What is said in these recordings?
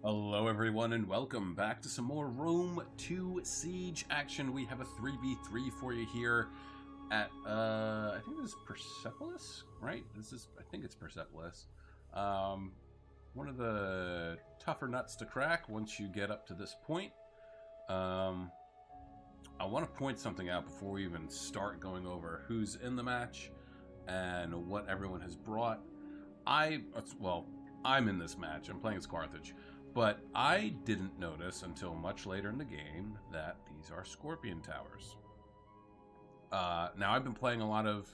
Hello everyone and welcome back to some more Rome 2 Siege action. We have a 3v3 for you here at I think this is Persepolis, right? I think it's Persepolis. Um One of the tougher nuts to crack once you get up to this point. Um I want to point something out before we even start going over who's in the match and what everyone has brought. Well, I'm in this match. I'm playing as Carthage. But I didn't notice until much later in the game that these are Scorpion Towers. Now, I've been playing a lot of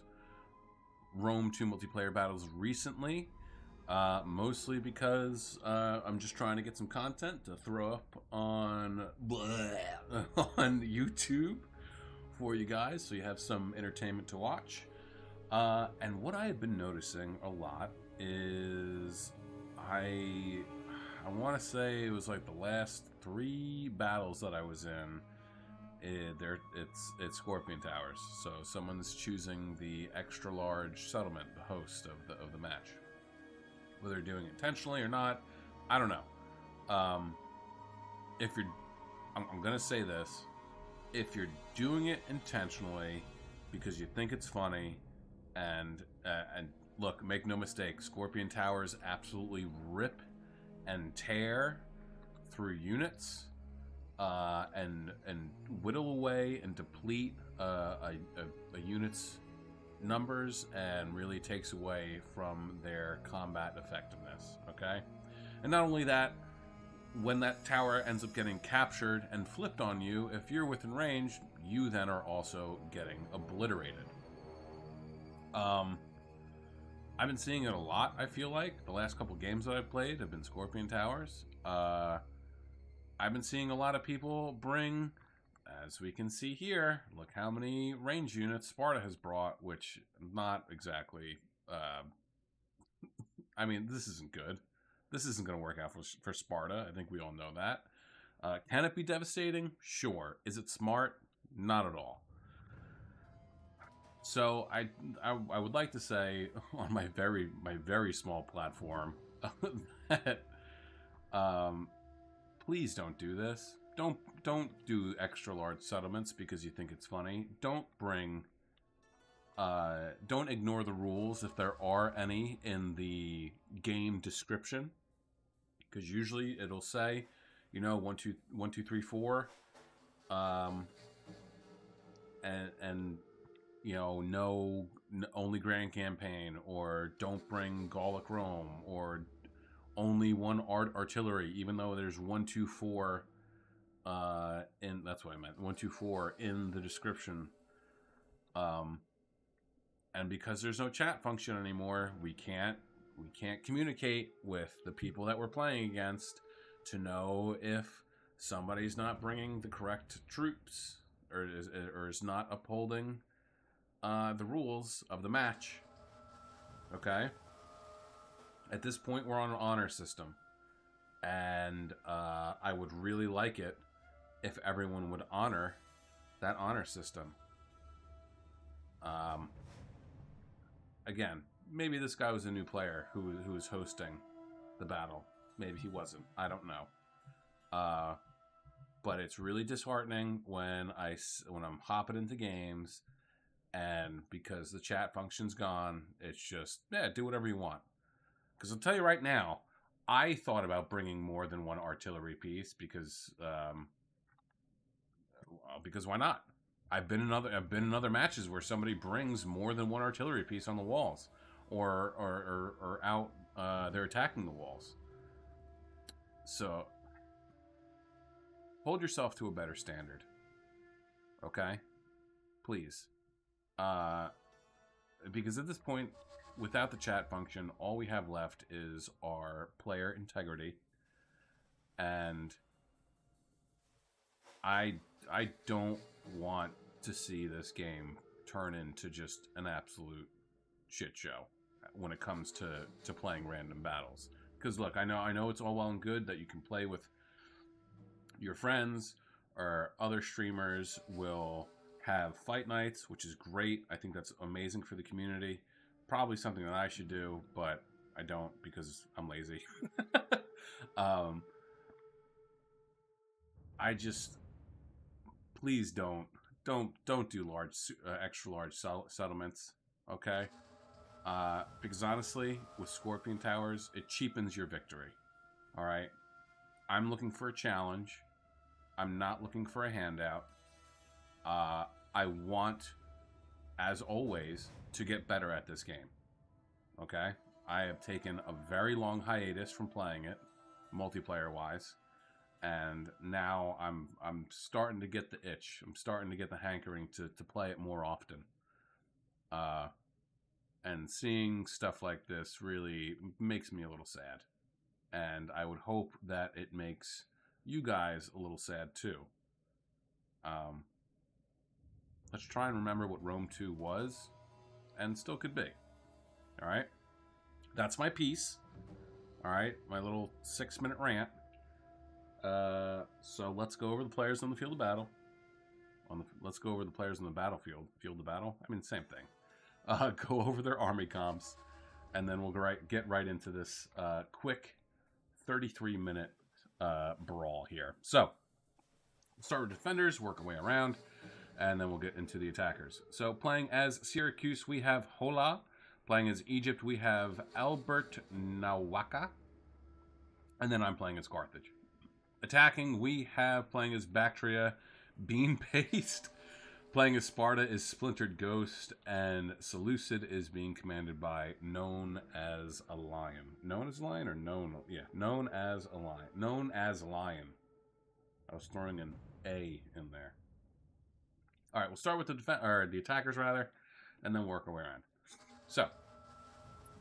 Rome 2 multiplayer battles recently, mostly because I'm just trying to get some content to throw up on, on YouTube for you guys so you have some entertainment to watch. And what I have been noticing a lot is I want to say it was like the last 3 battles that I was in. It's Scorpion Towers, so someone's choosing the extra large settlement, the host of the match. Whether they're doing it intentionally or not, I don't know. If you're, I'm gonna say this: if you're doing it intentionally because you think it's funny, and look, make no mistake, Scorpion Towers absolutely rip and tear through units, and whittle away and deplete a unit's numbers, and really takes away from their combat effectiveness. Okay, and not only that, when that tower ends up getting captured and flipped on you, if you're within range, you then are also getting obliterated. I've been seeing it a lot, I feel like. The last couple games that I've played have been Scorpion Towers. I've been seeing a lot of people bring, as we can see here, look how many range units Sparta has brought, which not exactly... I mean, this isn't good. This isn't going to work out for Sparta. I think we all know that. Can it be devastating? Sure. Is it smart? Not at all. So I would like to say on my very small platform that please don't do this. Don't do extra large settlements because you think it's funny. Don't ignore the rules if there are any in the game description, because usually it'll say, you know, 1 2 1 2 3 4, and you know, only Grand Campaign, or don't bring Gallic Rome, or only one artillery, even though there's 1 2 4 in, that's what I meant, 1 2 4 in the description. And because there's no chat function anymore, we can't communicate with the people that we're playing against to know if somebody's not bringing the correct troops, or is not upholding the rules of the match. Okay? At this point, we're on an honor system. And I would really like it if everyone would honor that honor system. Again, maybe this guy was a new player who was hosting the battle. Maybe he wasn't. I don't know. But it's really disheartening when I'm hopping into games, and because the chat function's gone, it's just, yeah, do whatever you want. Because I'll tell you right now, I thought about bringing more than one artillery piece because why not? I've been in other matches where somebody brings more than one artillery piece on the walls, or out, they're attacking the walls. So hold yourself to a better standard, okay? Please. Because at this point, without the chat function, all we have left is our player integrity, and I don't want to see this game turn into just an absolute shit show when it comes to playing random battles. Because look, I know it's all well and good that you can play with your friends, or other streamers will have fight nights, which is great. I think that's amazing for the community. Probably something that I should do, but I don't because I'm lazy. I just, please don't do large, extra large settlements, okay? Because honestly, with Scorpion Towers, it cheapens your victory. All right, I'm looking for a challenge. I'm not looking for a handout. I want, as always, to get better at this game. Okay, I have taken a very long hiatus from playing it, multiplayer-wise, and now I'm starting to get the itch. I'm starting to get the hankering to play it more often. And seeing stuff like this really makes me a little sad. And I would hope that it makes you guys a little sad too. Let's try and remember what Rome 2 was, and still could be. All right? That's my piece. All right? My little 6-minute rant. So let's go over the players on the field of battle. Let's go over the players on the battlefield. Field of battle? I mean, same thing. Go over their army comps, and then we'll get right into this quick 33-minute brawl here. So, we'll start with defenders, work our way around, and then we'll get into the attackers. So, playing as Syracuse, we have Hola. Playing as Egypt, we have Albert Nawaka. And then I'm playing as Carthage. Attacking, we have playing as Bactria, Bean Paste. Playing as Sparta is Splintered Ghost, and Seleucid is being commanded by Known as a Lion. Known as a Lion or known? Yeah, Known as a Lion. Known as Lion. I was throwing an A in there. All right, we'll start with the attackers rather, and then work our way around. So,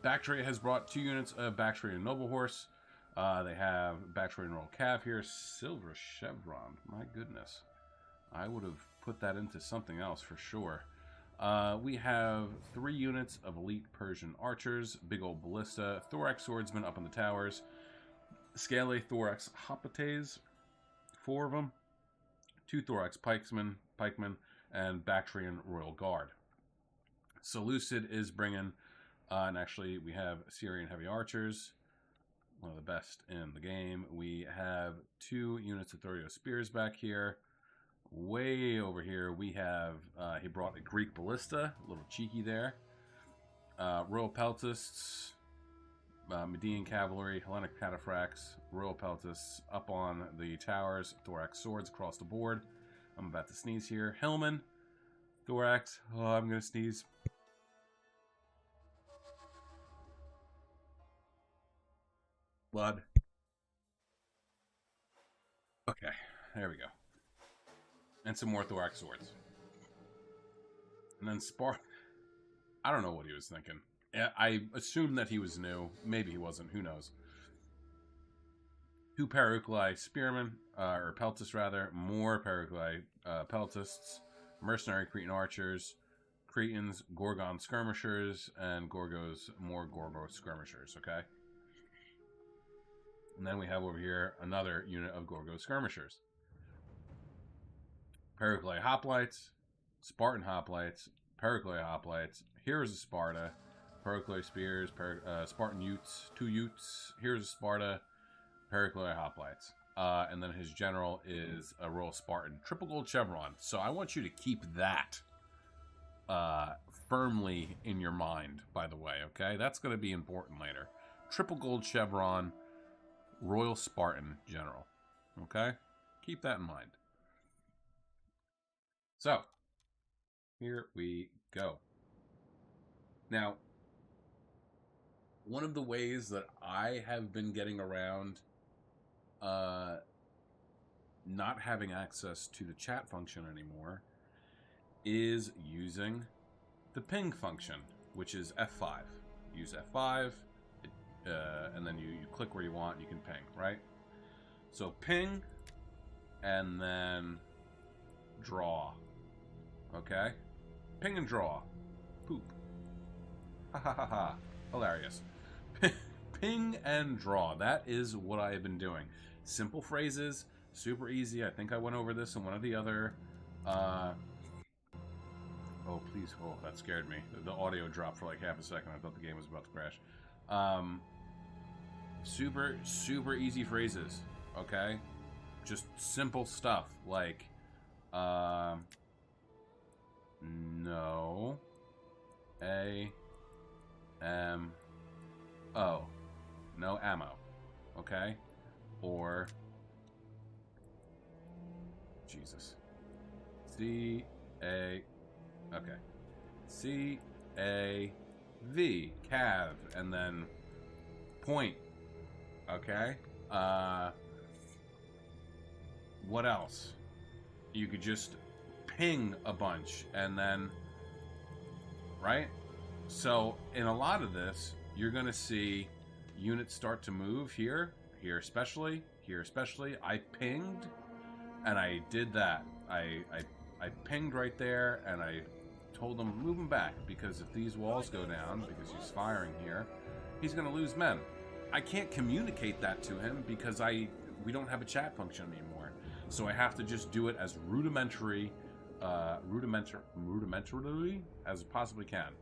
Bactria has brought 2 units of Bactrian Noble Horse. They have Bactrian Royal Cav here, Silver Chevron. My goodness, I would have put that into something else for sure. We have 3 units of elite Persian archers, big old ballista, thorax swordsmen up in the towers, scale thorax hoplites, 4 of them, 2 thorax pikemen, and Bactrian Royal Guard. Seleucid is bringing, and actually we have Syrian heavy archers, one of the best in the game. We have 2 units of Thorio spears back here. Way over here, we have, he brought a Greek ballista, a little cheeky there. Royal peltasts, Median cavalry, Hellenic cataphracts, Royal peltasts up on the towers, thorax swords across the board. I'm about to sneeze here. Hillman, thorax, oh, I'm going to sneeze. Blood. Okay, there we go. And some more thorax swords. And then Spark. I don't know what he was thinking. I assume that he was new. Maybe he wasn't. Who knows? 2 Periculi spearmen, or peltasts rather. More Periculi peltasts. Mercenary Cretan archers. Cretans, Gorgon skirmishers, and more Gorgo skirmishers, okay? And then we have over here another unit of Gorgo skirmishers. Periculi hoplites, Spartan hoplites, Periculi hoplites, Heroes of Sparta, Periculi spears, Spartan utes, 2 utes, Heroes of Sparta, Periculi hoplites. And then his general is a Royal Spartan, triple gold chevron. So I want you to keep that firmly in your mind, by the way, okay? That's going to be important later. Triple gold chevron, Royal Spartan general, okay? Keep that in mind. So, here we go. Now, one of the ways that I have been getting around not having access to the chat function anymore is using the ping function, which is F5. Use F5, and then you click where you want, you can ping, right? So ping, and then draw. Okay? Ping and draw. Poop. Ha ha ha ha. Hilarious. Ping and draw. That is what I have been doing. Simple phrases, super easy. I think I went over this in one of the other... oh, please. Oh, that scared me. The audio dropped for like half a second. I thought the game was about to crash. Super easy phrases. Okay? just simple stuff like, no, A-M-O, no ammo, okay? Or, Jesus, C-A, okay, C-A-V, cav, and then point, okay? What else? You could just ping a bunch, and then, right? So, in a lot of this, you're going to see units start to move here especially, here especially. I pinged, and I did that. I pinged right there, and I told him, move him back, because if these walls go down, because he's firing here, he's going to lose men. I can't communicate that to him because we don't have a chat function anymore. So I have to just do it as rudimentarily as I possibly can.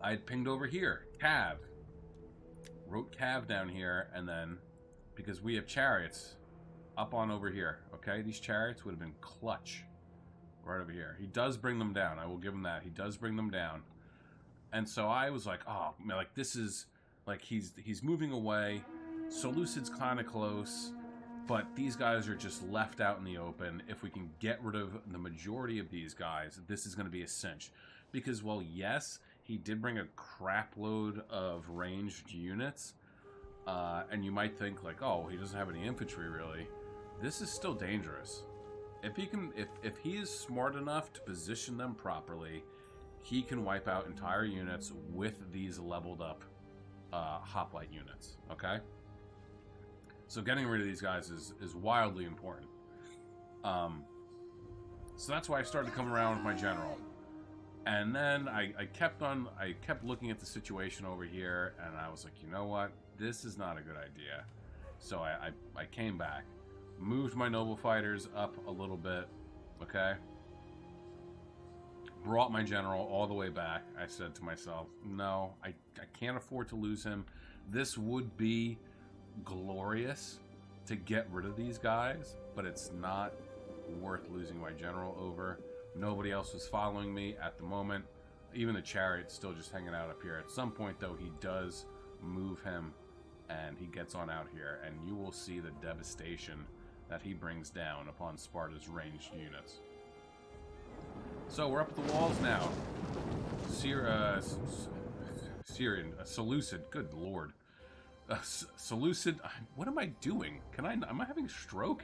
I had pinged over here, cav. Wrote cav down here, and then, because we have chariots up on over here, okay? These chariots would have been clutch right over here. He does bring them down. I will give him that. He does bring them down. And so I was like, oh, man, like, this is, like, he's moving away. Seleucid's kind of close, but these guys are just left out in the open. If we can get rid of the majority of these guys, this is going to be a cinch. Because, well, yes, he did bring a crap load of ranged units, and you might think, like, oh, he doesn't have any infantry, really. This is still dangerous. If he can, if he is smart enough to position them properly, he can wipe out entire units with these leveled up hoplite units, okay? So getting rid of these guys is wildly important. So that's why I started to come around with my general. And then I kept looking at the situation over here, and I was like, you know what? This is not a good idea. So I came back, moved my noble fighters up a little bit, okay? Brought my general all the way back. I said to myself, no, I can't afford to lose him. This would be glorious to get rid of these guys, but it's not worth losing my general over. Nobody else was following me at the moment. Even the chariot's still just hanging out up here. At some point, though, he does move him, and he gets on out here, and you will see the devastation that he brings down upon Sparta's ranged units. So we're up at the walls now. Syrian, Seleucid, good lord. Seleucid, what am I doing? Am I having a stroke?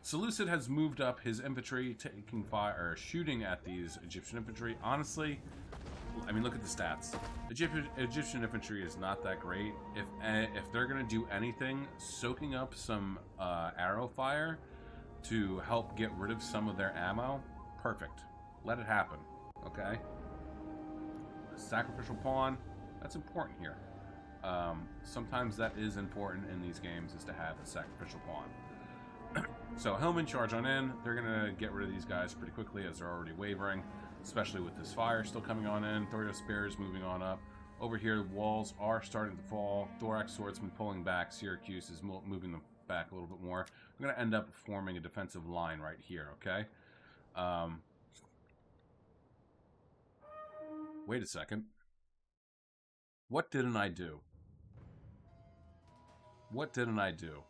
Seleucid has moved up his infantry, taking fire, or shooting at these Egyptian infantry. Honestly, I mean, look at the stats. Egyptian infantry is not that great. If they're going to do anything, soaking up some arrow fire to help get rid of some of their ammo, perfect. Let it happen, okay? Sacrificial pawn, that's important here. Sometimes that is important in these games, is to have a sacrificial pawn. So Hillmen charge on in. They're going to get rid of these guys pretty quickly as they're already wavering, especially with this fire still coming on in. Thorio Spears moving on up. Over here, the walls are starting to fall. Thorax Swordsman pulling back. Syracuse is moving them back a little bit more. We're going to end up forming a defensive line right here, okay? Wait a second. What didn't I do? What didn't I do?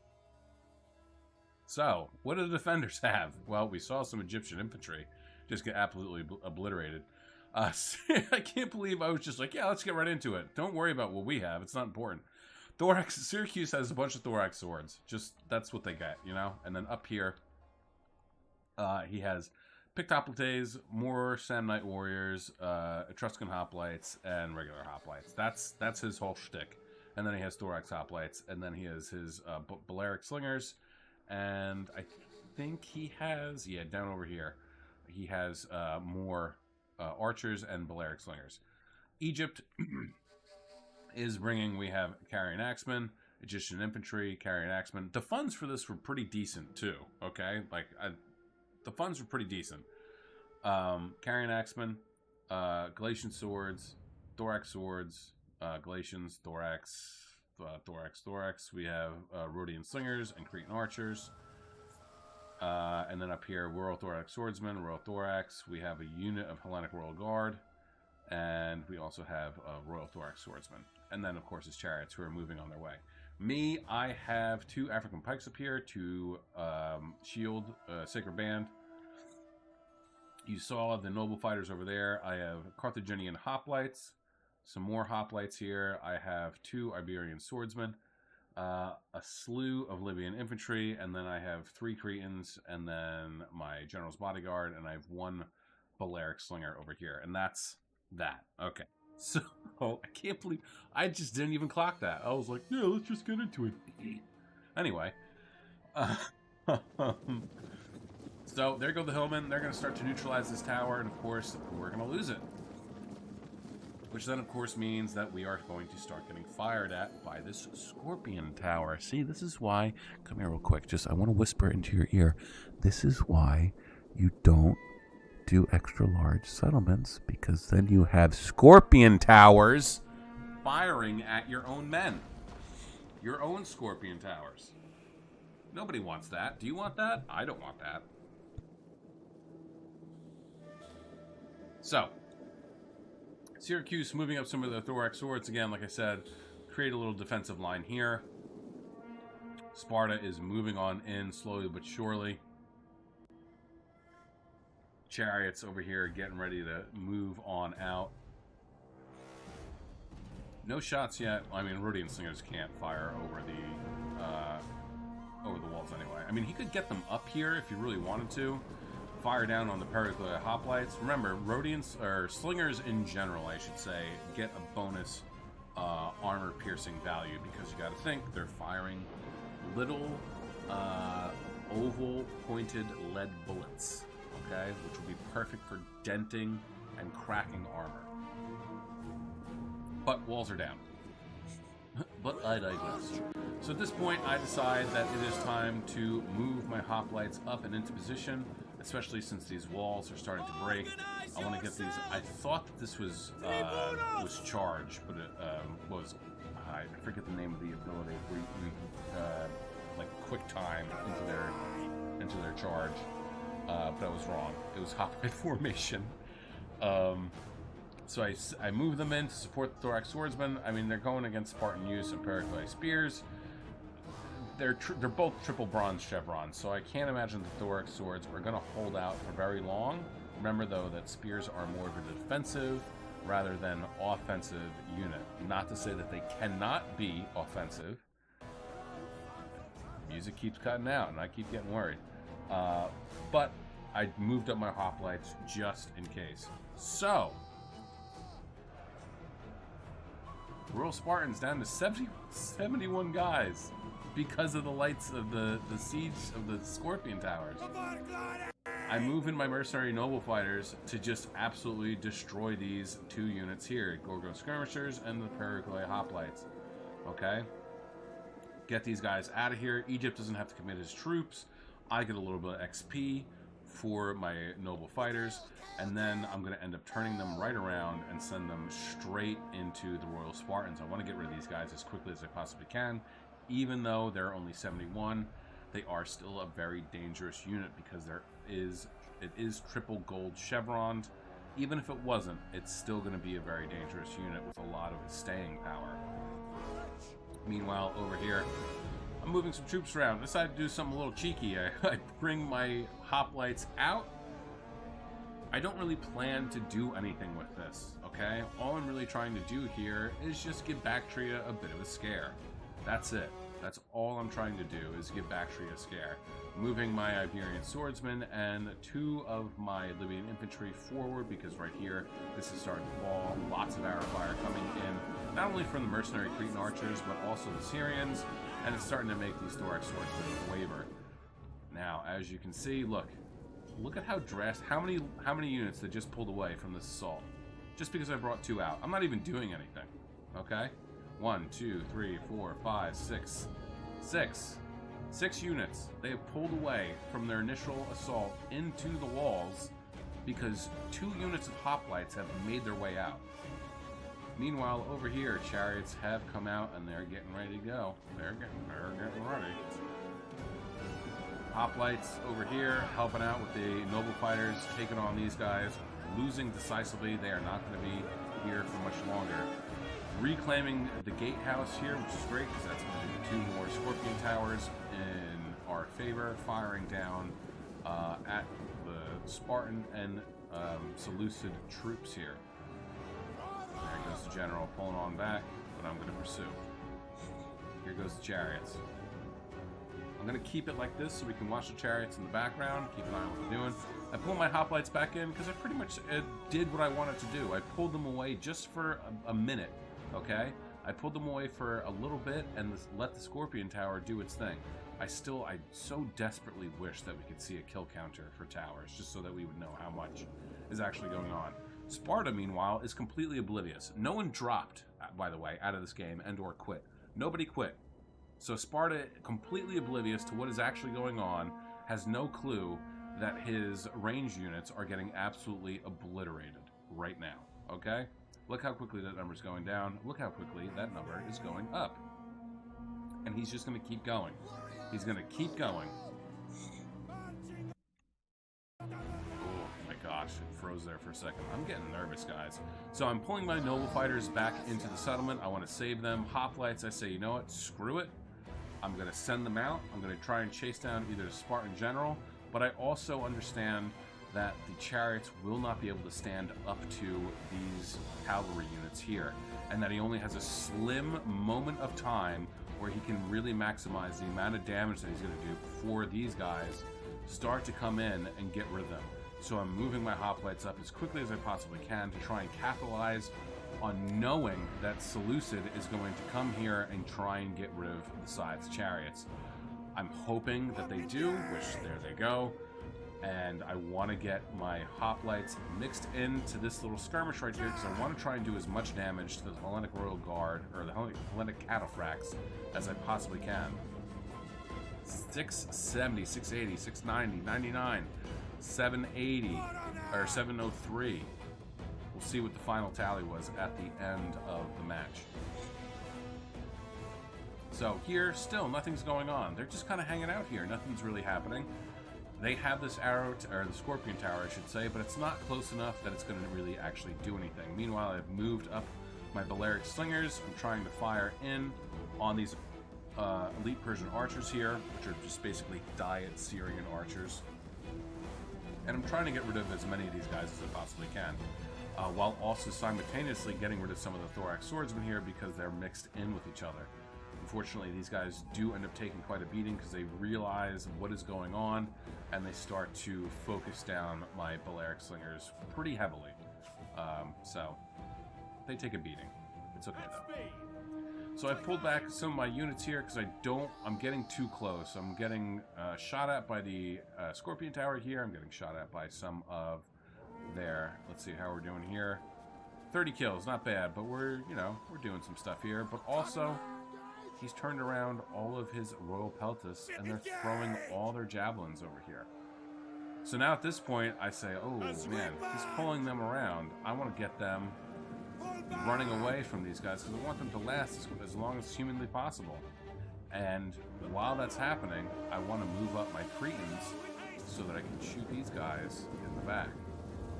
So, what do the defenders have? Well, we saw some Egyptian infantry just get absolutely obliterated. I can't believe I was just like, yeah, let's get right into it. Don't worry about what we have. It's not important. Syracuse has a bunch of thorax swords. Just, that's what they get, you know? And then up here, he has Pictoplates, more Samnite warriors, Etruscan hoplites, and regular hoplites. That's his whole shtick. And then he has thorax hoplites, and then he has his Balearic slingers. And I think he has, yeah, down over here, he has more archers and Balearic slingers. Egypt is bringing, we have carrying axemen, Egyptian infantry, carrying axemen. The funds for this were pretty decent too, okay? Like, the funds were pretty decent. Carrying axemen, Galatian swords, thorax swords, Galatians, thorax. We have Rhodian slingers and Cretan archers. And then up here, Royal Thorax Swordsman, Royal Thorax. We have a unit of Hellenic Royal Guard. And we also have a Royal Thorax Swordsman. And then, of course, his chariots who are moving on their way. Me, I have 2 African Pikes up here, 2 Shield, Sacred Band. You saw the Noble Fighters over there. I have Carthaginian Hoplites. Some more Hoplites here. I have 2 Iberian Swordsmen. A slew of Libyan Infantry. And then I have 3 Cretans. And then my General's Bodyguard. And I have 1 Balearic Slinger over here. And that's that. Okay. So, I can't believe... I just didn't even clock that. I was like, yeah, let's just get into it. Anyway. So, there go the Hillmen. They're going to start to neutralize this tower. And, of course, we're going to lose it. Which then, of course, means that we are going to start getting fired at by this Scorpion Tower. See, this is why... Come here real quick. I want to whisper into your ear. This is why you don't do extra large settlements, because then you have Scorpion Towers firing at your own men. Your own Scorpion Towers. Nobody wants that. Do you want that? I don't want that. So, Syracuse moving up some of the Thorax Swords. Again, like I said, create a little defensive line here. Sparta is moving on in slowly but surely. Chariots over here getting ready to move on out. No shots yet. I mean, Rhodian Slingers can't fire over the walls anyway. I mean, he could get them up here if he really wanted to. Fire down on the Periclea Hoplites. Remember, Rhodians, or Slingers in general, I should say, get a bonus armor-piercing value, because you got to think they're firing little oval pointed lead bullets. Okay, which will be perfect for denting and cracking armor. But walls are down. But I digress. So at this point, I decide that it is time to move my hoplites up and into position, especially since these walls are starting to break. I want to get these. I thought that this was charge, but it was. I forget the name of the ability. Where you like quick time into their charge. But I was wrong. It was hoplite formation. So I move them in to support the Thorax Swordsmen. I mean, they're going against Spartan use and Periclea Spears. They're both triple bronze chevrons, so I can't imagine the Thorax Swords are going to hold out for very long. Remember, though, that Spears are more of a defensive rather than offensive unit. Not to say that they cannot be offensive. Music keeps cutting out, and I keep getting worried. But I moved up my hoplites just in case. So, Royal Spartans down to 71 guys because of the lights of the siege of the Scorpion Towers. I move in my mercenary noble fighters to just absolutely destroy these 2 units here, Gorgon Skirmishers and the Periclea Hoplites. Okay? Get these guys out of here. Egypt doesn't have to commit his troops. I get a little bit of XP for my noble fighters, and then I'm going to end up turning them right around and send them straight into the Royal Spartans. I want to get rid of these guys as quickly as I possibly can. Even though they're only 71, they are still a very dangerous unit, because it is triple gold chevroned. Even if it wasn't, it's still going to be a very dangerous unit with a lot of staying power. Meanwhile, over here, I'm moving some troops around. I decided to do something a little cheeky. I bring my hoplites out. I don't really plan to do anything with this, okay? All I'm really trying to do here is just give Bactria a bit of a scare. That's it. That's all I'm trying to do, is give Bactria a scare. Moving my Iberian swordsmen and 2 of my Libyan infantry forward, because right here, this is starting to fall. Lots of arrow fire coming in, not only from the mercenary Cretan archers, but also the Syrians, and it's starting to make these Thorax swordsmen waver. Now, as you can see, look at how drastic, how many units that just pulled away from this assault, just because I brought 2 out. I'm not even doing anything, okay? 1, 2, 3, 4, 5, 6. 6 units. They have pulled away from their initial assault into the walls because 2 units of hoplites have made their way out. Meanwhile, over here, chariots have come out and they're getting ready to go. They're getting ready. Hoplites over here, helping out with the Noble Fighters, taking on these guys, losing decisively. They are not going to be here for much longer. Reclaiming the gatehouse here, which is great because that's going to do 2 more Scorpion Towers in our favor, firing down at the Spartan and Seleucid troops here. There goes the General pulling on back, but I'm going to pursue. Here goes the Chariots. I'm going to keep it like this so we can watch the Chariots in the background, keep an eye on what they're doing. I pulled my Hoplites back in because I pretty much did what I wanted to do. I pulled them away just for a minute, okay? I pulled them away for a little bit and let the Scorpion Tower do its thing. I so desperately wish that we could see a kill counter for towers, just so that we would know how much is actually going on. Sparta, meanwhile, is completely oblivious. No one dropped, by the way, out of this game and or quit. Nobody quit. So Sparta, completely oblivious to what is actually going on, has no clue that his range units are getting absolutely obliterated right now, okay? Look how quickly that number is going down. Look how quickly that number is going up. And he's just going to keep going. He's going to keep going. Oh my gosh, it froze there for a second. I'm getting nervous, guys. So I'm pulling my Noble Fighters back into the settlement. I want to save them. Hoplites, I say, you know what? Screw it. I'm going to send them out. I'm going to try and chase down either the Spartan General, but I also understand that the Chariots will not be able to stand up to these cavalry units here, and that he only has a slim moment of time where he can really maximize the amount of damage that he's going to do before these guys start to come in and get rid of them. So I'm moving my Hoplites up as quickly as I possibly can to try and capitalize on knowing that Seleucid is going to come here and try and get rid of the side's Chariots. I'm hoping that they do, which there they go. And I want to get my Hoplites mixed into this little skirmish right here because I want to try and do as much damage to the Hellenic Royal Guard, or the Hellenic Cataphracts, as I possibly can. 670, 680, 690, 99, 780, or 703. We'll see what the final tally was at the end of the match. So here, still, nothing's going on. They're just kind of hanging out here. Nothing's really happening. They have this arrow, or the Scorpion Tower, I should say, but it's not close enough that it's going to really actually do anything. Meanwhile, I've moved up my Balearic Slingers. I'm trying to fire in on these elite Persian archers here, which are just basically diet Syrian archers. And I'm trying to get rid of as many of these guys as I possibly can, while also simultaneously getting rid of some of the Thorax Swordsmen here because they're mixed in with each other. Unfortunately, these guys do end up taking quite a beating because they realize what is going on, and they start to focus down my Balearic Slingers pretty heavily. So they take a beating. It's okay though. So I pulled back some of my units here because I'm getting too close. I'm getting shot at by the Scorpion Tower here. I'm getting shot at by some of their, let's see how we're doing here. 30 kills, not bad, but we're doing some stuff here. But also, he's turned around all of his Royal Peltas, and they're throwing all their javelins over here. So now at this point, I say, oh man, he's pulling them around. I want to get them running away from these guys because I want them to last as long as humanly possible. And while that's happening, I want to move up my Cretans so that I can shoot these guys in the back.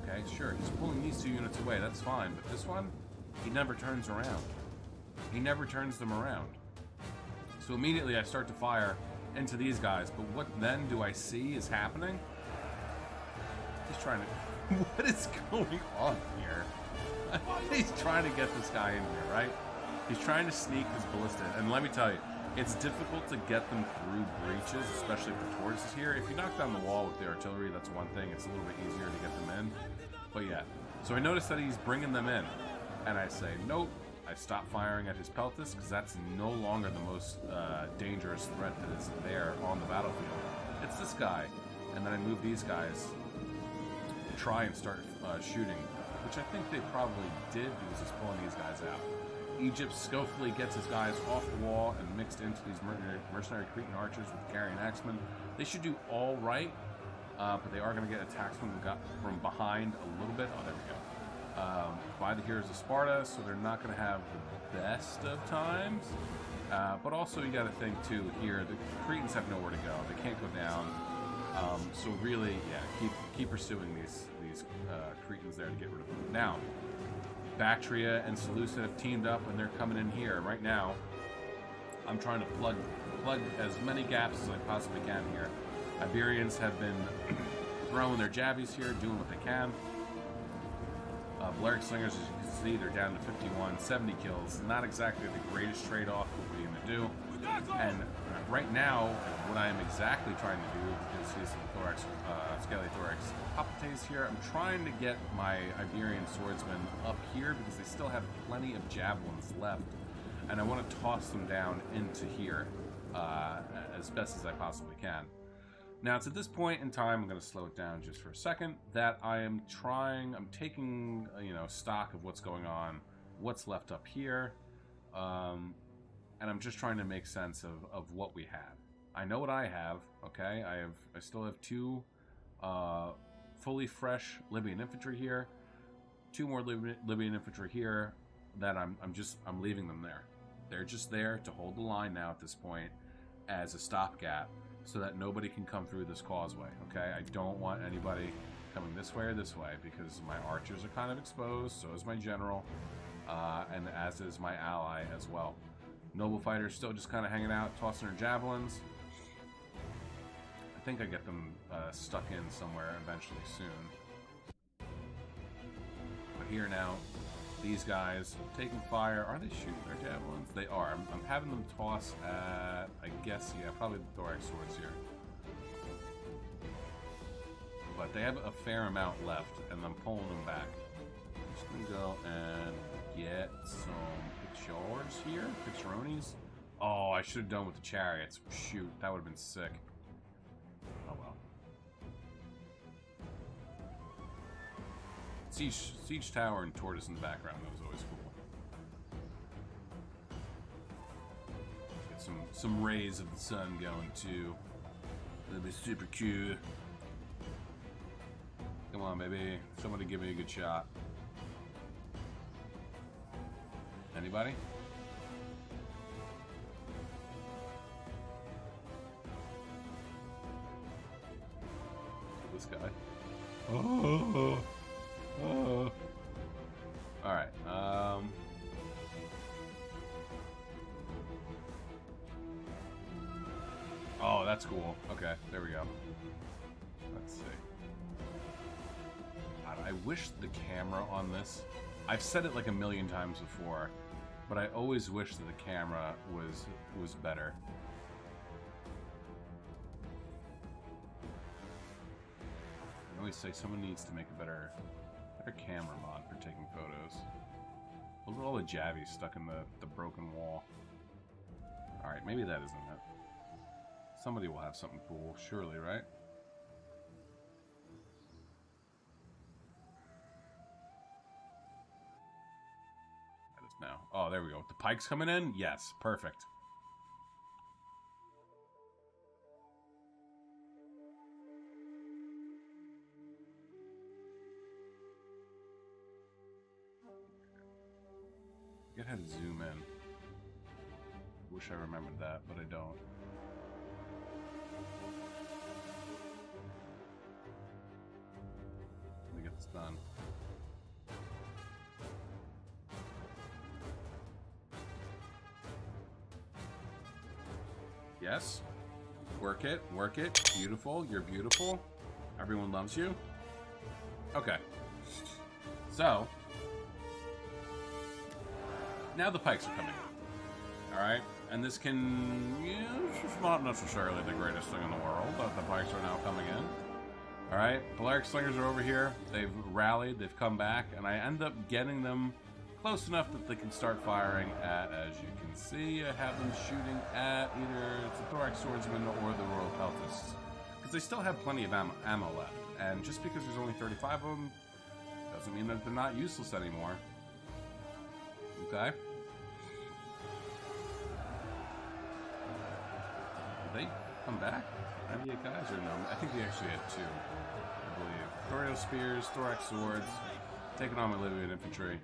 Okay, sure, he's pulling these 2 units away, that's fine, but this one, he never turns around. He never turns them around. So immediately I start to fire into these guys, but what then do I see is happening? He's trying to... What is going on here? He's trying to get this guy in here, right? He's trying to sneak his ballista, and let me tell you, it's difficult to get them through breaches, especially for tortoises here. If you knock down the wall with the artillery, that's one thing. It's a little bit easier to get them in. But yeah, so I noticed that he's bringing them in, and I say, nope. I stop firing at his Peltas because that's no longer the most dangerous threat that is there on the battlefield. It's this guy, and then I move these guys to try and start shooting, which I think they probably did because he's pulling these guys out. Egypt skillfully gets his guys off the wall and mixed into these mercenary Cretan archers with Carian axemen. They should do all right, but they are going to get attacked from behind a little bit. Oh, there we go. By the heroes of Sparta, so they're not going to have the best of times. But also you got to think too here, the Cretans have nowhere to go. They can't go down. So really, yeah, keep pursuing these Cretans there to get rid of them. Now, Bactria and Seleucid have teamed up and they're coming in here. Right now, I'm trying to plug as many gaps as I possibly can here. Iberians have been throwing their jabbies here, doing what they can. Balearic Slingers, as you can see, they're down to 51, 70 kills. Not exactly the greatest trade-off. What we're going to do. And right now, what I am exactly trying to do, because he's the Thorax, Scaly Thorax Popotes here, I'm trying to get my Iberian swordsmen up here because they still have plenty of javelins left. And I want to toss them down into here as best as I possibly can. Now, it's at this point in time, I'm going to slow it down just for a second, that I'm taking, stock of what's going on, what's left up here, and I'm just trying to make sense of what we have. I know what I have, okay? I still have 2 fully fresh Libyan infantry here, 2 more Libyan infantry here that I'm leaving them there. They're just there to hold the line now at this point as a stopgap, so that nobody can come through this causeway, okay? I don't want anybody coming this way or this way, because my archers are kind of exposed, so is my general, and as is my ally as well. Noble fighters still just kind of hanging out, tossing their javelins. I think I get them stuck in somewhere eventually soon. But here now, these guys taking fire. Are they shooting their javelins? They are. I'm having them toss at, I guess, yeah, probably the thorax swords here. But they have a fair amount left, and I'm pulling them back. I'm just going to go and get some pictures here. Picturonis. Oh, I should have done with the chariots. Shoot, that would have been sick. Oh well. Siege Tower and Tortoise in the background. That was always cool. Get some rays of the sun going too. That'll be super cute. Come on, baby. Somebody give me a good shot. Anybody? This guy. Oh. Oh. Alright, oh, that's cool. Okay, there we go. Let's see. God, I wish the camera on this... I've said it like a million times before, but I always wish that the camera was better. I always say someone needs to make a better camera mod for taking photos. Look at all the jabbies stuck in the broken wall. Alright, maybe that isn't it. Somebody will have something cool, surely, right? That is now. Oh, there we go. The pikes coming in? Yes, perfect. I forget how to zoom in. Wish I remembered that, but I don't. Let me get this done. Yes. Work it, work it. Beautiful, you're beautiful. Everyone loves you. Okay. So... now the pikes are coming. Alright? And this can... yeah, it's not necessarily the greatest thing in the world, but the pikes are now coming in. Alright? Balearic Slingers are over here. They've rallied, they've come back, and I end up getting them close enough that they can start firing at, as you can see, I have them shooting at either the Thorax Swordsman or the Royal Peltists. Because they still have plenty of ammo left. And just because there's only 35 of them, doesn't mean that they're not useless anymore. Okay. Did they come back? 98 guys or no? I think they actually had 2, I believe. Thorio Spears, Thorax Swords, taking on my Libyan infantry.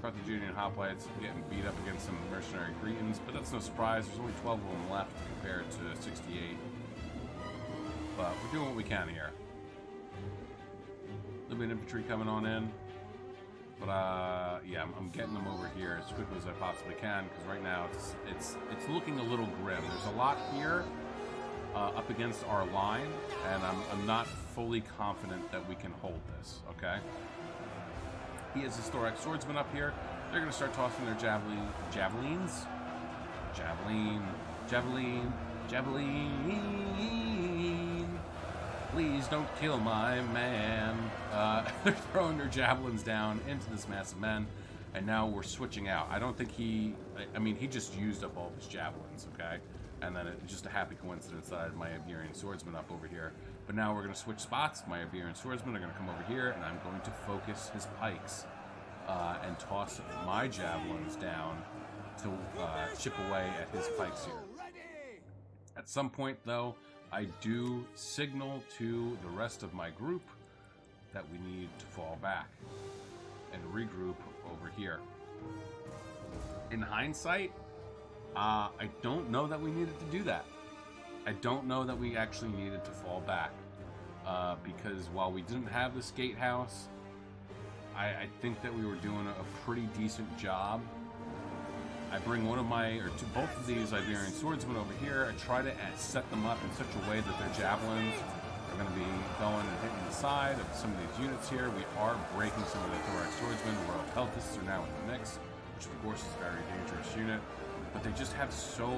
Carthaginian hoplites getting beat up against some mercenary Cretans, but that's no surprise. There's only 12 of them left compared to 68. But we're doing what we can here. Libyan infantry coming on in. But yeah, I'm getting them over here as quickly as I possibly can, because right now it's looking a little grim. There's a lot here up against our line, and I'm not fully confident that we can hold this. Okay. He has his thorax swordsman up here. They're going to start tossing their javelins. Javelin. Please don't kill my man. They're throwing their javelins down into this mass of men, and now we're switching out. I don't think I mean, he just used up all of his javelins, okay? And then it's just a happy coincidence that I had my Iberian swordsman up over here. But now we're going to switch spots. My Iberian swordsmen are going to come over here, and I'm going to focus his pikes and toss my javelins down to chip away at his pikes here. At some point, though, I do signal to the rest of my group that we need to fall back and regroup over here. In hindsight, I don't know that we needed to do that. I don't know that we actually needed to fall back because while we didn't have this gatehouse, I think that we were doing a pretty decent job. I bring both of these Iberian swordsmen over here. I try to set them up in such a way that their javelins are going to be going and hitting the side of some of these units here. We are breaking some of the thorax swordsmen. The Royal Peltists are now in the mix, which of course is a very dangerous unit. But they just have so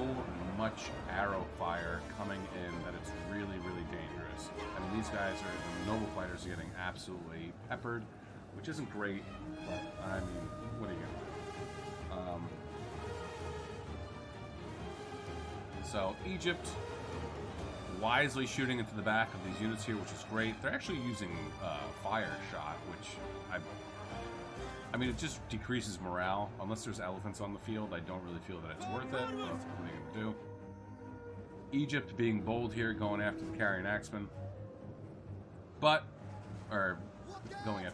much arrow fire coming in that it's really, really dangerous. I mean, these guys the noble fighters are getting absolutely peppered, which isn't great, but I mean, what are you going to do? So Egypt wisely shooting into the back of these units here, which is great. They're actually using fire shot, which I mean, it just decreases morale. Unless there's elephants on the field, I don't really feel that it's worth it. But what are they going to do? Egypt being bold here, going after the carrying axemen. Going after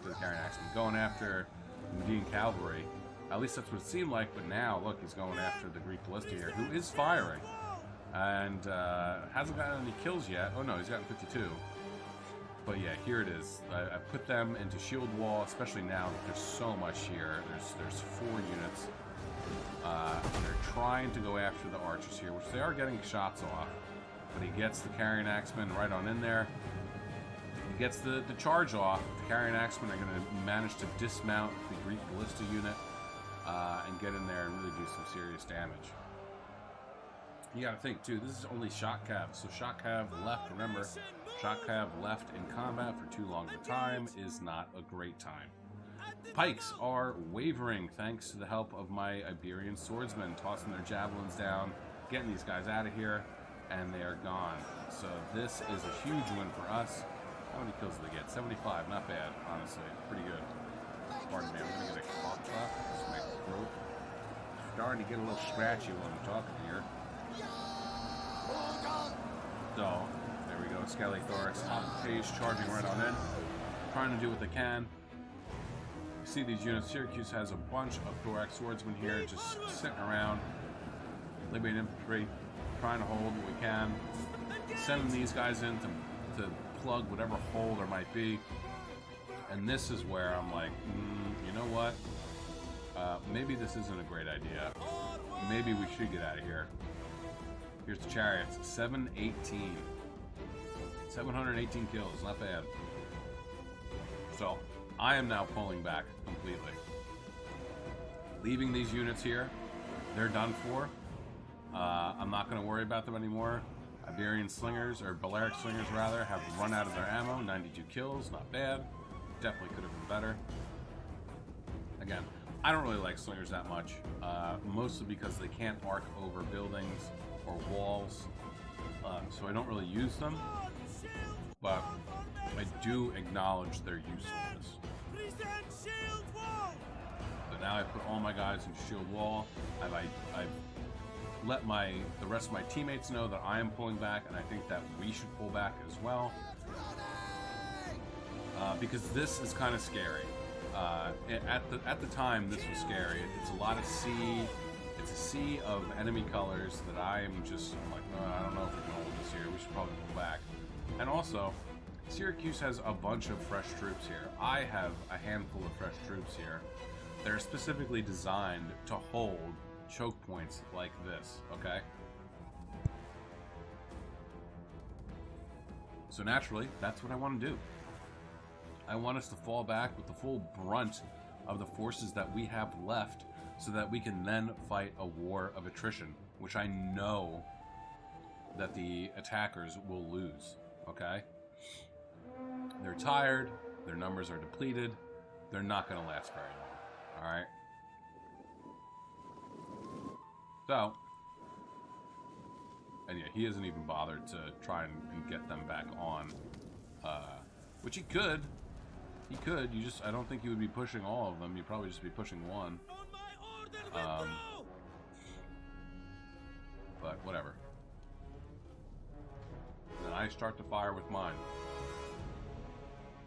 the carrying axemen. Going after the Median cavalry. At least that's what it seemed like, but now, look, he's going after the Greek ballista here, who is firing. And hasn't gotten any kills yet. Oh no, he's gotten 52. But yeah, here it is. I put them into shield wall, especially now that there's so much here. There's 4 units. They're trying to go after the archers here, which they are getting shots off. But he gets the carrying axemen right on in there. He gets the charge off. The carrying axemen are going to manage to dismount the Greek ballista unit and get in there and really do some serious damage. You gotta think too, this is only shock cav. So shock cav left, remember, shock cav left in combat for too long a time is not a great time. Pikes are wavering thanks to the help of my Iberian swordsmen, tossing their javelins down, getting these guys out of here, and they are gone. So this is a huge win for us. How many kills did they get? 75, not bad, honestly, pretty good. Pardon me, I'm gonna get a cough drop. This is my throat. Starting to get a little scratchy when I'm talking here. So, there we go. Skelly Thorax on page, charging right on in. Trying to do what they can. You see these units. Syracuse has a bunch of Thorax swordsmen here just sitting around. Libyan infantry trying to hold what we can. Sending these guys in to plug whatever hole there might be. And this is where I'm like, you know what? Maybe this isn't a great idea. Maybe we should get out of here. Here's the chariots. 718. 718 kills. Not bad. So, I am now pulling back completely. Leaving these units here. They're done for. I'm not going to worry about them anymore. Iberian slingers, or Balearic slingers rather, have run out of their ammo. 92 kills. Not bad. Definitely could have been better. Again, I don't really like slingers that much. Mostly because they can't arc over buildings or walls, so I don't really use them, but I do acknowledge their usefulness. So now I put all my guys in shield wall. I've let the rest of my teammates know that I am pulling back, and I think that we should pull back as well, because this is kind of scary. At the time, this was scary. It's a lot of sea. It's a sea of enemy colors that I'm like, no, I don't know if we can hold this here. We should probably pull back. And also, Syracuse has a bunch of fresh troops here. I have a handful of fresh troops here. They're specifically designed to hold choke points like this, okay? So naturally, that's what I want to do. I want us to fall back with the full brunt of the forces that we have left so that we can then fight a war of attrition, which I know that the attackers will lose, okay? They're tired, their numbers are depleted, they're not going to last very long, alright? So, and yeah, he hasn't even bothered to try and get them back on, which he could. He could. I don't think he would be pushing all of them. You'd probably just be pushing one. But whatever. Then I start to fire with mine.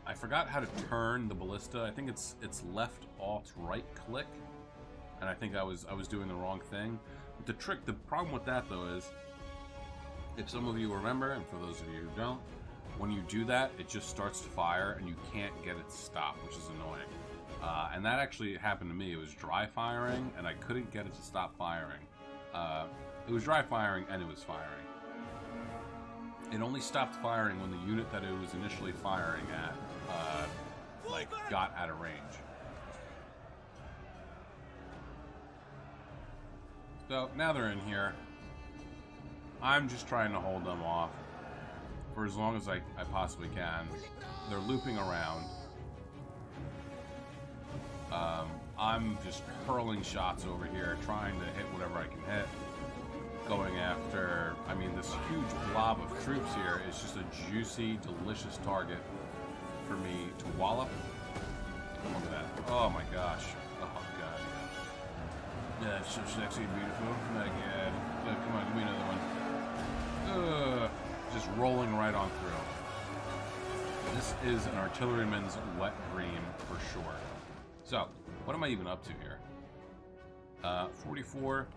I forgot how to turn the ballista. I think it's left alt right click, and I think I was doing the wrong thing. But the problem with that though is, if some of you remember, and for those of you who don't, when you do that, it just starts to fire, and you can't get it to stop, which is annoying. And that actually happened to me. It was dry firing, and I couldn't get it to stop firing. It was dry firing, and it was firing. It only stopped firing when the unit that it was initially firing at, got out of range. So, now they're in here. I'm just trying to hold them off for as long as I possibly can. They're looping around. I'm just hurling shots over here, trying to hit whatever I can hit. Going after, I mean, this huge blob of troops here is just a juicy, delicious target for me to wallop. Look at that. Oh my gosh. Oh god. Yeah, it's so sexy and beautiful. Oh my god. Come on, give me another one. Just rolling right on through. This is an artilleryman's wet dream for sure. So, what am I even up to here? 44.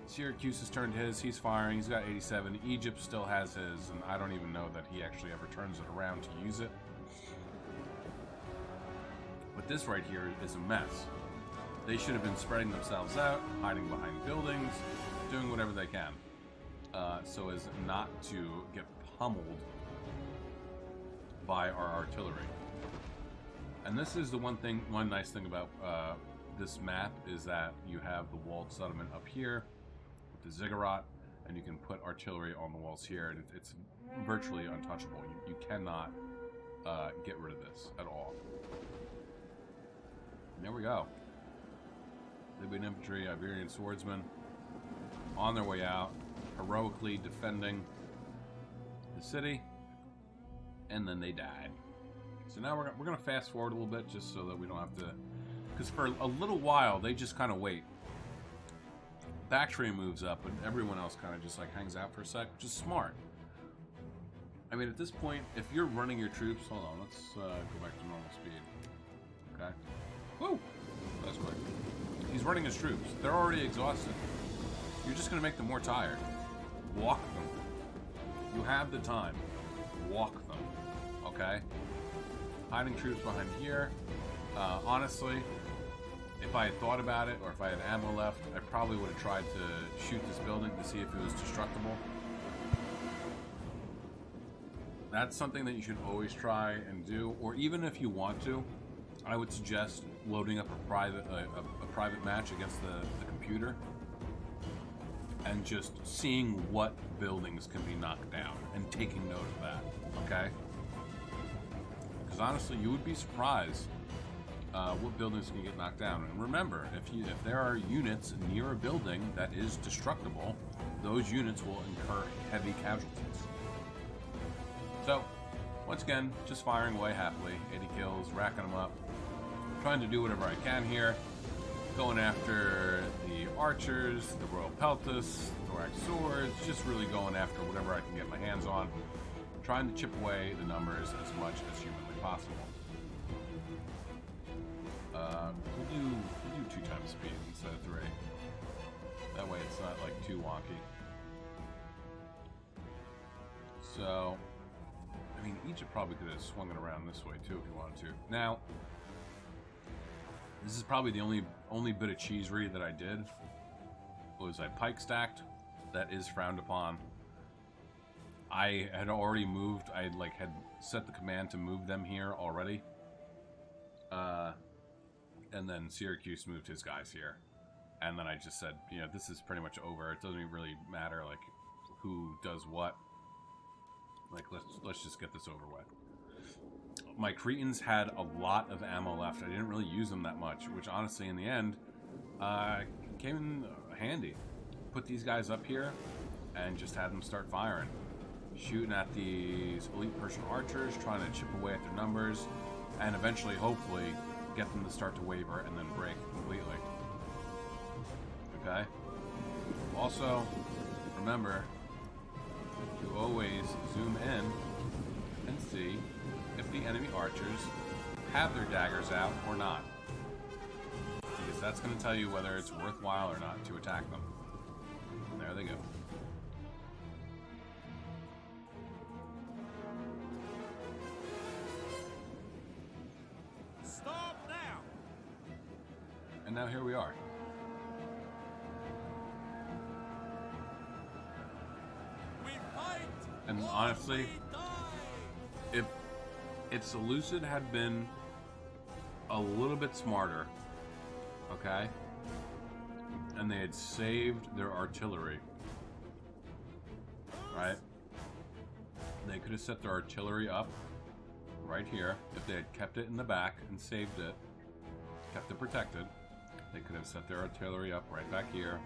Syracuse has turned his. He's firing. He's got 87. Egypt still has his, and I don't even know that he actually ever turns it around to use it. But this right here is a mess. They should have been spreading themselves out, hiding behind buildings, doing whatever they can, so as not to get pummeled by our artillery. And this is the one nice thing about this map is that you have the walled settlement up here with the ziggurat, and you can put artillery on the walls here, and it's virtually untouchable. You cannot get rid of this at all. And there we go. Libyan infantry, Iberian swordsmen, on their way out, heroically defending the city, and then they died. So now we're going to fast forward a little bit just so that we don't have to, because for a little while they just kind of wait. Bactria moves up, and everyone else kind of just like hangs out for a sec, which is smart. I mean, at this point, if you're running your troops, hold on, let's go back to normal speed. Okay. Woo! That's quick. He's running his troops. They're already exhausted. You're just going to make them more tired. Walk them. You have the time. Walk them. Okay? Hiding troops behind here. Honestly, if I had thought about it, or if I had ammo left, I probably would have tried to shoot this building to see if it was destructible. That's something that you should always try and do, or even if you want to, I would suggest loading up a private match against the computer and just seeing what buildings can be knocked down and taking note of that, okay? Because honestly, you would be surprised what buildings can get knocked down. And remember, if there are units near a building that is destructible, those units will incur heavy casualties. So, once again, just firing away happily, 80 kills, racking them up, trying to do whatever I can here, going after the archers, the royal peltas, thorax swords, just really going after whatever I can get my hands on, trying to chip away the numbers as much as humanly possible. We'll do 2 times speed instead of 3. That way it's not like too wonky. So, I mean, Egypt probably could have swung it around this way too if you wanted to. Now, this is probably the only bit of cheesery that I did. Was I pike stacked? That is frowned upon. I had already moved. I had set the command to move them here already. And then Syracuse moved his guys here. And then I just said, you know, this is pretty much over. It doesn't really matter, like, who does what. Like, let's just get this over with. My Cretans had a lot of ammo left. I didn't really use them that much, which honestly, in the end, came in handy. Put these guys up here and just had them start firing. Shooting at these elite Persian archers, trying to chip away at their numbers, and eventually, hopefully, get them to start to waver and then break completely. Okay? Also, remember to always zoom in and see if the enemy archers have their daggers out or not. Because that's going to tell you whether it's worthwhile or not to attack them. And there they go. Stop now! And now here we are. We fight! And honestly, if Seleucid had been a little bit smarter, okay, and they had saved their artillery, right? They could have set their artillery up right here. If they had kept it in the back and saved it, kept it protected, they could have set their artillery up right back here,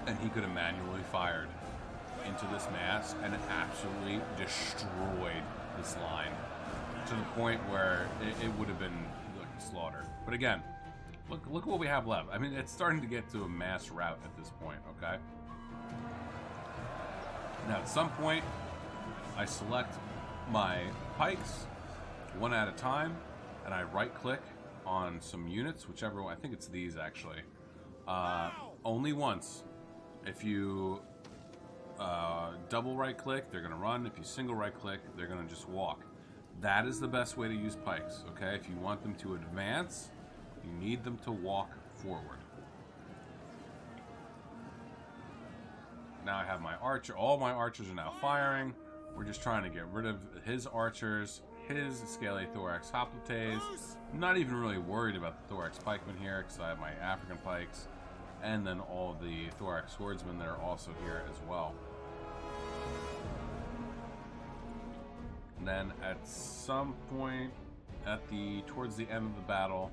and he could have manually fired into this mass and absolutely destroyed this line to the point where it would have been like slaughtered. But again, look what we have left. I mean, it's starting to get to a mass rout at this point, okay? Now, at some point, I select my pikes one at a time, and I right-click on some units, whichever one. I think it's these, actually. Only once. If you double right-click, they're going to run. If you single right-click, they're going to just walk. That is the best way to use pikes, okay? If you want them to advance, you need them to walk forward. Now I have my archer. All my archers are now firing. We're just trying to get rid of his archers, his Scale-thorax hoplites. I'm not even really worried about the thorax pikemen here because I have my African pikes, and then all of the thorax swordsmen that are also here as well. And then at some point towards the end of the battle,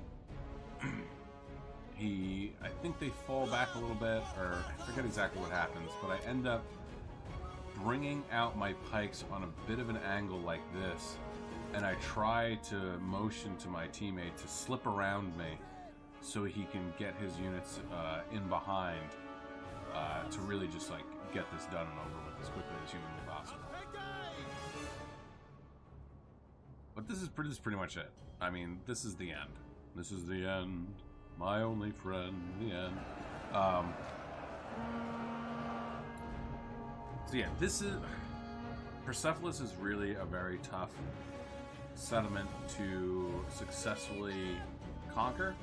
I think they fall back a little bit, or I forget exactly what happens, but I end up bringing out my pikes on a bit of an angle like this, and I try to motion to my teammate to slip around me so he can get his units in behind to really just like get this done and over with as quickly as humanly possible. But this is pretty much it. I mean, this is the end. This is the end. My only friend, the end. So yeah, Persepolis is really a very tough settlement to successfully conquer,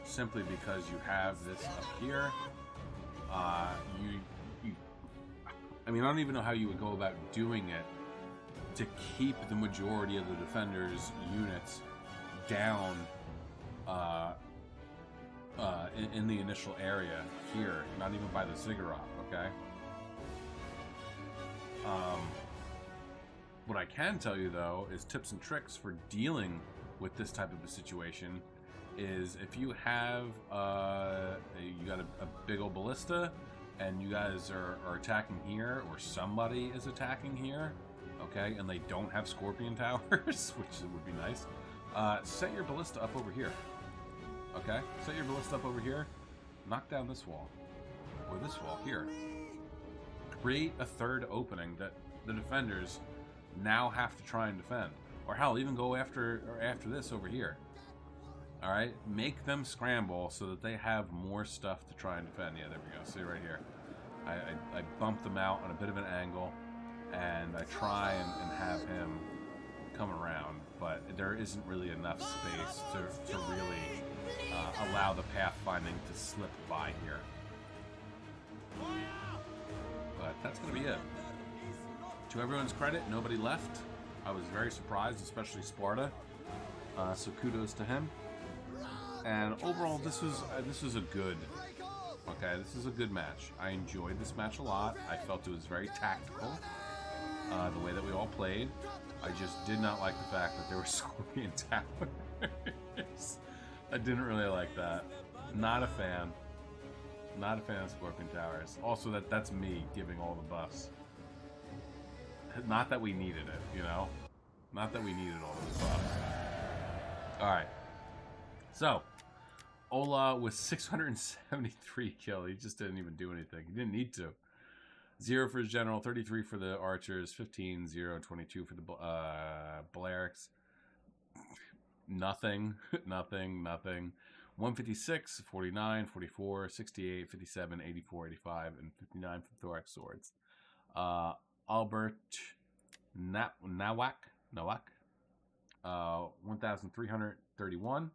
simply because you have this up here. I mean, I don't even know how you would go about doing it to keep the majority of the defenders' units down in the initial area here, not even by the ziggurat, okay? What I can tell you, though, is tips and tricks for dealing with this type of a situation is if you have you got a big old ballista and you guys are attacking here, or somebody is attacking here, okay, and they don't have scorpion towers, which would be nice, set your ballista up over here. Okay, set your ballista up over here, knock down this wall, or this wall here. Create a third opening that the defenders now have to try and defend. Or hell, even go after this over here. All right, make them scramble so that they have more stuff to try and defend. Yeah, there we go. See right here. I bump them out on a bit of an angle, and I try and have him come around, but there isn't really enough space to really allow the pathfinding to slip by here. But that's going to be it. To everyone's credit, nobody left. I was very surprised, especially Sparta. So kudos to him. And overall, this was a good. Okay, this is a good match. I enjoyed this match a lot. I felt it was very tactical, the way that we all played. I just did not like the fact that there were Scorpion Towers. I didn't really like that. Not a fan. Not a fan of Scorpion Towers. Also, that's me giving all the buffs. Not that we needed it, you know? Not that we needed all those buffs. Alright. So, Ola with 673 kill. He just didn't even do anything. He didn't need to. 0 for his general, 33 for the archers, 15, 0, 22 for the Balearics. Nothing, nothing, nothing. 156, 49, 44, 68, 57, 84, 85, and 59 for the thorax swords. Albert Nawak, 1,331.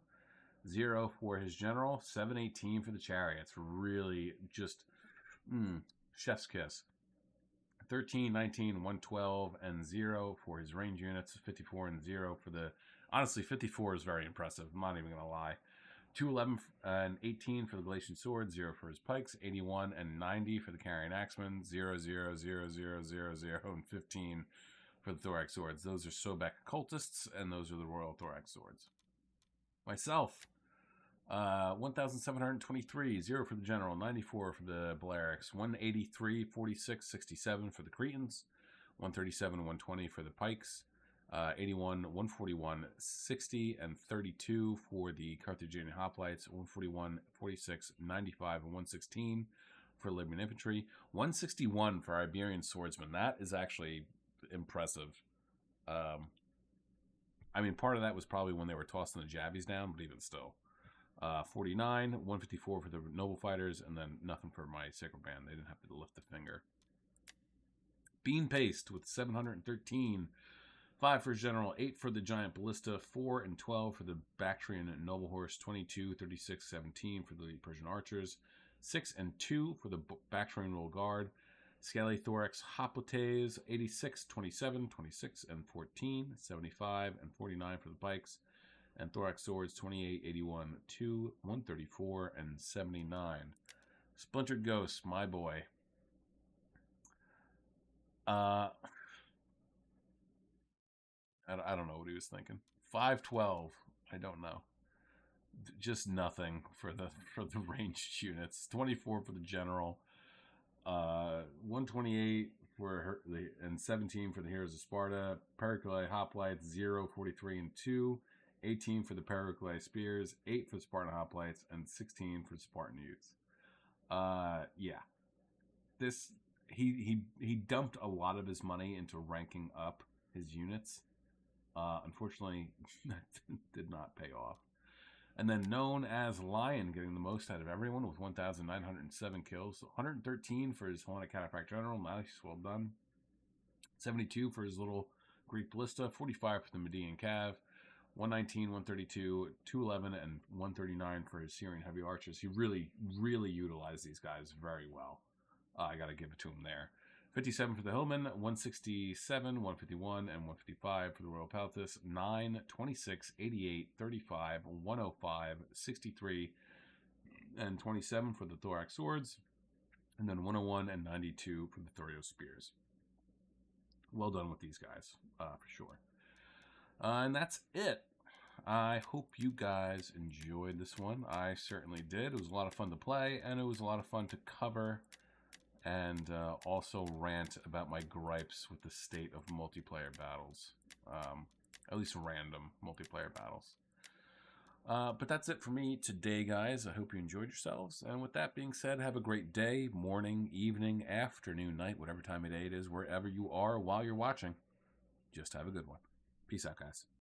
0 for his general, 718 for the chariots. Really just chef's kiss. 13, 19, 112, and 0 for his range units. 54 and 0 for the... Honestly, 54 is very impressive. I'm not even going to lie. 211 and 18 for the Galatian sword. 0 for his pikes. 81 and 90 for the carrying axemen. 0, 0, 0, 0, 0, 0, and 15 for the thorax swords. Those are Sobek cultists, and those are the royal thorax swords. Myself, 1,723, 0 for the general, 94 for the Balearics, 183, 46, 67 for the Cretans, 137, 120 for the Pikes, 81, 141, 60, and 32 for the Carthaginian Hoplites, 141, 46, 95, and 116 for Libyan Infantry, 161 for Iberian Swordsmen. That is actually impressive. I mean, part of that was probably when they were tossing the jabbies down, but even still. 49, 154 for the Noble Fighters, and then nothing for my Sacred Band. They didn't have to lift a finger. Bean Paste with 713. 5 for his General, 8 for the Giant Ballista, 4 and 12 for the Bactrian Noble Horse, 22, 36, 17 for the Persian Archers, 6 and 2 for the Bactrian Royal Guard, Scaly Thorax Hoplites, 86, 27, 26, and 14, 75, and 49 for the Pikes, and Thorax Swords, 28, 81, 2, 134, and 79. Splintered Ghost, my boy. I don't know what he was thinking. 512, I don't know. Just nothing for the ranged units. 24 for the General. 128 for and 17 for the Heroes of Sparta. Pericles Hoplites 0, 43 and 2. 18 for the Pericles Spears. 8 for the Spartan Hoplites, and 16 for the Spartan Youths. Yeah, this he dumped a lot of his money into ranking up his units. Unfortunately, that did not pay off. And then known as Lion, getting the most out of everyone with 1,907 kills. 113 for his Hellenic Cataphract General. Nice, well done. 72 for his little Greek Ballista. 45 for the Median Cav. 119, 132, 211, and 139 for his Syrian Heavy Archers. He really, really utilized these guys very well. I got to give it to him there. 57 for the Hillman, 167, 151, and 155 for the Royal Paltus, 9, 26, 88, 35, 105, 63, and 27 for the Thorax Swords, and then 101 and 92 for the Thorio Spears. Well done with these guys, for sure. And that's it. I hope you guys enjoyed this one. I certainly did. It was a lot of fun to play, and it was a lot of fun to cover and also rant about my gripes with the state of multiplayer battles. At least random multiplayer battles. But that's it for me today, guys. I hope you enjoyed yourselves. And with that being said, have a great day, morning, evening, afternoon, night, whatever time of day it is, wherever you are while you're watching. Just have a good one. Peace out, guys.